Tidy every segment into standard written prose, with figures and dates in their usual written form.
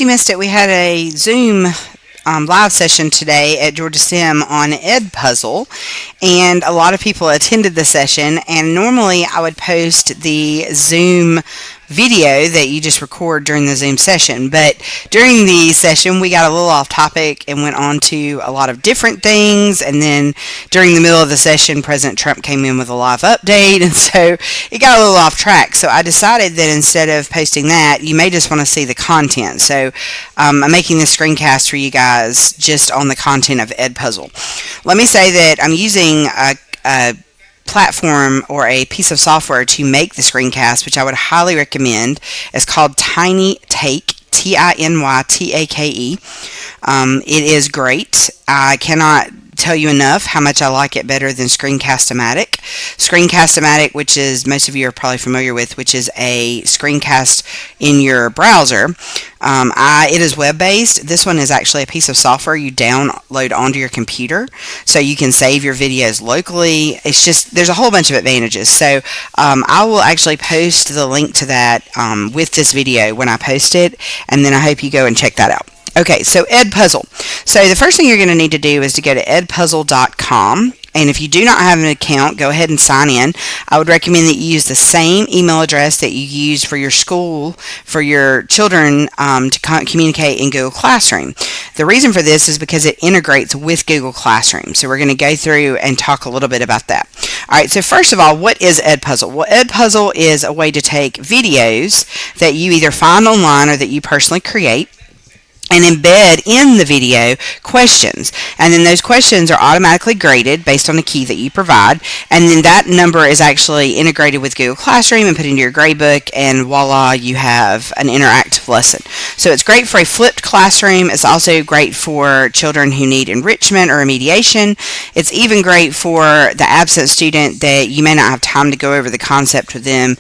You missed it. We had a Zoom live session today at Georgia Sim on EdPuzzle, and a lot of people attended the session. And normally I would post the Zoom video that you just record during the Zoom session, but during the session we got a little off topic and went on to a lot of different things, and then during the middle of the session President Trump came in with a live update, and so it got a little off track. So I decided that instead of posting that, you may just want to see the content. So I'm making this screencast for you guys just on the content of EdPuzzle. Let me say that I'm using a platform or a piece of software to make the screencast, which I would highly recommend. It's called TinyTake, Tinytake. It is great. I cannot tell you enough how much I like it better than Screencast-O-Matic. Screencast-O-Matic, which is most of you are probably familiar with, which is a screencast in your browser. It is web-based. This one is actually a piece of software you download onto your computer, so you can save your videos locally. It's just, there's a whole bunch of advantages. So I will actually post the link to that with this video when I post it, and then I hope you go and check that out. Okay, so EdPuzzle. So the first thing you're going to need to do is to go to edpuzzle.com. And if you do not have an account, go ahead and sign in. I would recommend that you use the same email address that you use for your school, for your children to communicate in Google Classroom. The reason for this is because it integrates with Google Classroom. So we're going to go through and talk a little bit about that. All right, so first of all, what is EdPuzzle? Well, EdPuzzle is a way to take videos that you either find online or that you personally create, and embed in the video questions. And then those questions are automatically graded based on the key that you provide. And then that number is actually integrated with Google Classroom and put into your gradebook, and voila, you have an interactive lesson. So it's great for a flipped classroom. It's also great for children who need enrichment or remediation. It's even great for the absent student that you may not have time to go over the concept with them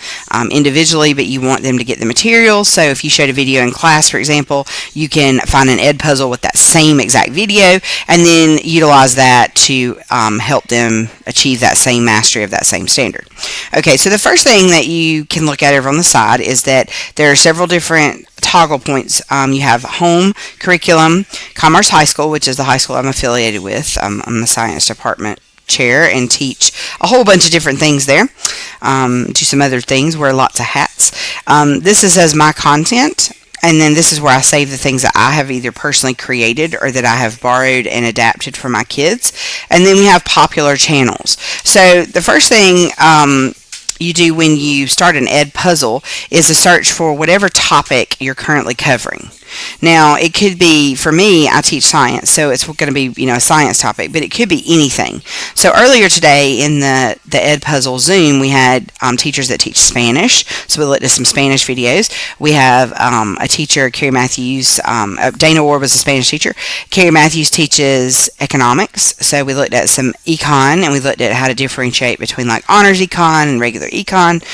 individually, but you want them to get the material. So if you showed a video in class, for example, you can find an EdPuzzle with that same exact video and then utilize that to help them achieve that same mastery of that same standard. Okay, so the first thing that you can look at over on the side is that there are several different toggle points. You have home, curriculum, Commerce High School, which is the high school I'm affiliated with. I'm the science department chair and teach a whole bunch of different things there. Do some other things, wear lots of hats. This says my content. And then this is where I save the things that I have either personally created or that I have borrowed and adapted for my kids. And then we have popular channels. So the first thing you do when you start an EdPuzzle is to search for whatever topic you're currently covering. Now, it could be, for me, I teach science, so it's going to be, a science topic, but it could be anything. So earlier today in the EdPuzzle Zoom, we had teachers that teach Spanish, so we looked at some Spanish videos. We have a teacher, Carrie Matthews, Dana Ward was a Spanish teacher. Carrie Matthews teaches economics, so we looked at some econ, and we looked at how to differentiate between like honors econ and regular econ.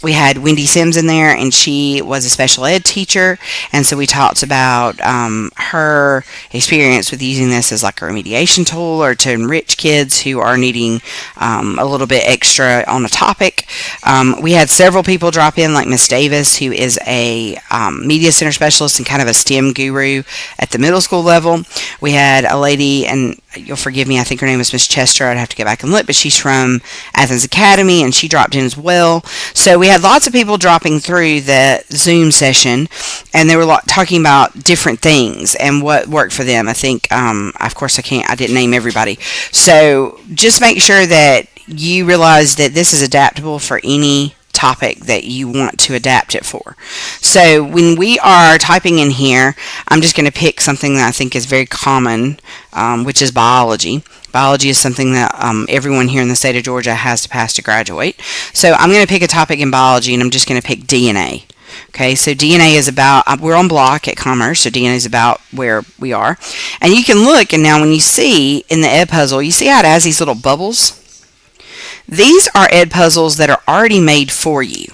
We had Wendy Sims in there, and she was a special ed teacher, and so we talked about her experience with using this as like a remediation tool or to enrich kids who are needing a little bit extra on a topic. We had several people drop in, like Miss Davis, who is a media center specialist and kind of a STEM guru at the middle school level. We had a lady, and you'll forgive me, I think her name is Miss Chester. I'd have to go back and look, but she's from Athens Academy, and she dropped in as well. So we had lots of people dropping through the Zoom session, and they were talking about different things and what worked for them. I think, of course, I didn't name everybody. So just make sure that you realize that this is adaptable for any topic that you want to adapt it for. So when we are typing in here, I'm just going to pick something that I think is very common, which is biology. Biology is something that everyone here in the state of Georgia has to pass to graduate. So I'm going to pick a topic in biology, and I'm just going to pick DNA. Okay, so DNA is about, we're on block at Commerce, so DNA is about where we are. And you can look, and now when you see in the EdPuzzle, you see how it has these little bubbles? These are EdPuzzles that are already made for you.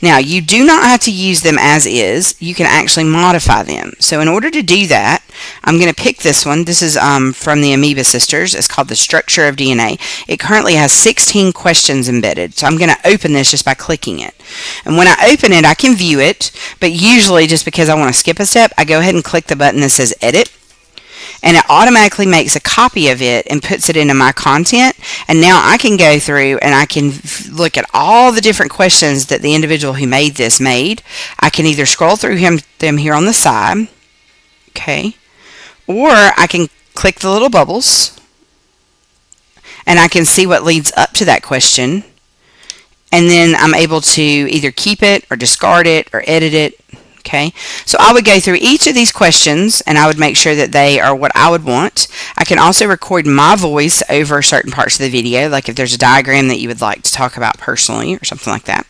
Now, you do not have to use them as is. You can actually modify them. So in order to do that, I'm going to pick this one. This is from the Amoeba Sisters. It's called The Structure of DNA. It currently has 16 questions embedded. So I'm going to open this just by clicking it. And when I open it, I can view it. But usually, just because I want to skip a step, I go ahead and click the button that says Edit. And it automatically makes a copy of it and puts it into my content. And now I can go through and I can look at all the different questions that the individual who made this made. I can either scroll through them here on the side, okay, or I can click the little bubbles and I can see what leads up to that question. And then I'm able to either keep it or discard it or edit it. Okay, so I would go through each of these questions and I would make sure that they are what I would want. I can also record my voice over certain parts of the video, like if there's a diagram that you would like to talk about personally or something like that.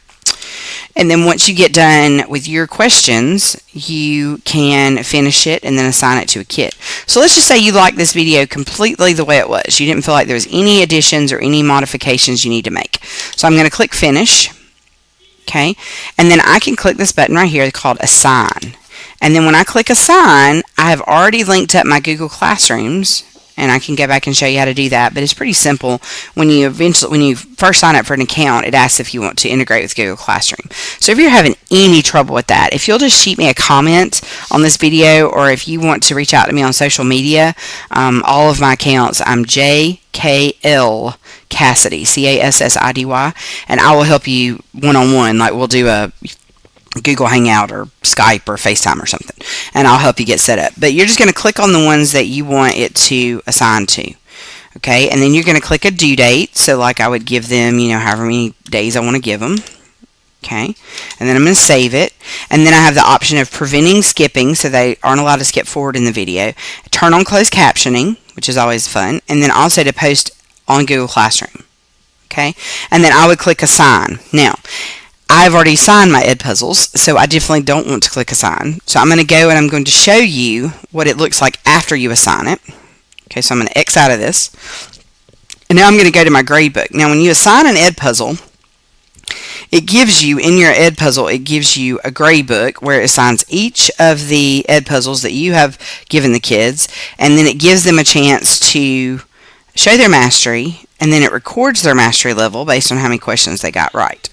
And then once you get done with your questions, you can finish it and then assign it to a kid. So let's just say you like this video completely the way it was. You didn't feel like there was any additions or any modifications you need to make. So I'm going to click Finish. Okay, and then I can click this button right here called Assign. And then when I click Assign, I have already linked up my Google Classrooms, and I can go back and show you how to do that. But it's pretty simple. When you first sign up for an account, it asks if you want to integrate with Google Classroom. So if you're having any trouble with that, if you'll just shoot me a comment on this video, or if you want to reach out to me on social media, all of my accounts, I'm JKL Cassidy, Cassidy, and I will help you one-on-one. Like we'll do a Google Hangout or Skype or FaceTime or something, and I'll help you get set up. But you're just going to click on the ones that you want it to assign to. Okay, and then you're going to click a due date. So like I would give them, however many days I want to give them. Okay, and then I'm going to save it, and then I have the option of preventing skipping, so they aren't allowed to skip forward in the video. Turn on closed captioning, which is always fun, and then also to post on Google Classroom. Okay, and then I would click Assign. Now, I've already assigned my EdPuzzles, so I definitely don't want to click Assign. So I'm going to go and I'm going to show you what it looks like after you assign it. Okay, so I'm going to X out of this. And now I'm going to go to my gradebook. Now, when you assign an EdPuzzle, it gives you, in your EdPuzzle, it gives you a gradebook where it assigns each of the EdPuzzles that you have given the kids, and then it gives them a chance to show their mastery, and then it records their mastery level based on how many questions they got right.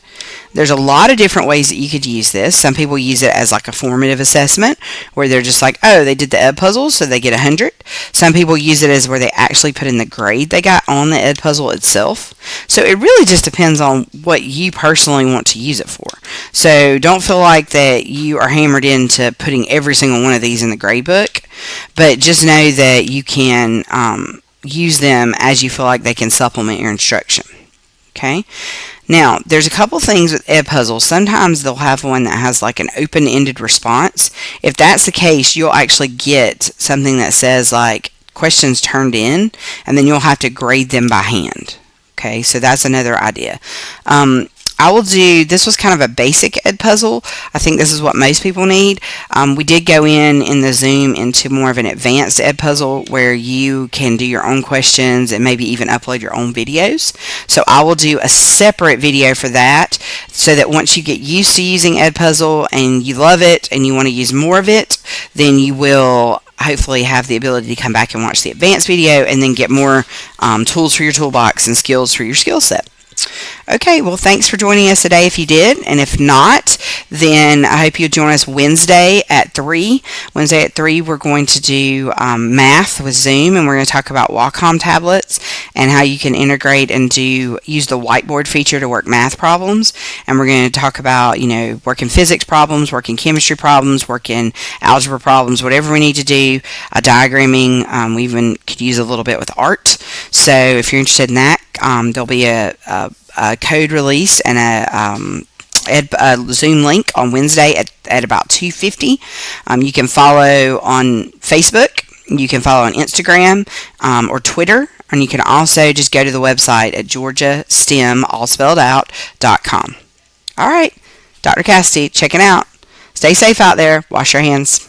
There's a lot of different ways that you could use this. Some people use it as like a formative assessment where they're just like, oh, they did the EdPuzzle, so they get 100. Some people use it as where they actually put in the grade they got on the EdPuzzle itself. So it really just depends on what you personally want to use it for. So don't feel like that you are hammered into putting every single one of these in the gradebook, but just know that you can use them as you feel like they can supplement your instruction. Okay? Now, there's a couple things with EdPuzzle. Sometimes they'll have one that has like an open-ended response. If that's the case, you'll actually get something that says like questions turned in, and then you'll have to grade them by hand. Okay, so that's another idea. I will do, this was kind of a basic EdPuzzle. I think this is what most people need. We did go in the Zoom into more of an advanced EdPuzzle where you can do your own questions and maybe even upload your own videos. So I will do a separate video for that so that once you get used to using EdPuzzle and you love it and you want to use more of it, then you will hopefully have the ability to come back and watch the advanced video and then get more tools for your toolbox and skills for your skill set. Okay, well, thanks for joining us today if you did, and if not, then I hope you'll join us Wednesday at 3. Wednesday at 3, we're going to do math with Zoom, and we're going to talk about Wacom tablets and how you can integrate and use the whiteboard feature to work math problems, and we're going to talk about, working physics problems, working chemistry problems, working algebra problems, whatever we need to do, diagramming. We even could use a little bit with art. So if you're interested in that, there'll be a code release and a Zoom link on Wednesday at about 2:50. You can follow on Facebook, you can follow on Instagram or Twitter, and you can also just go to the website at georgiastem.com. All right, Dr. Cassidy, checking out. Stay safe out there. Wash your hands.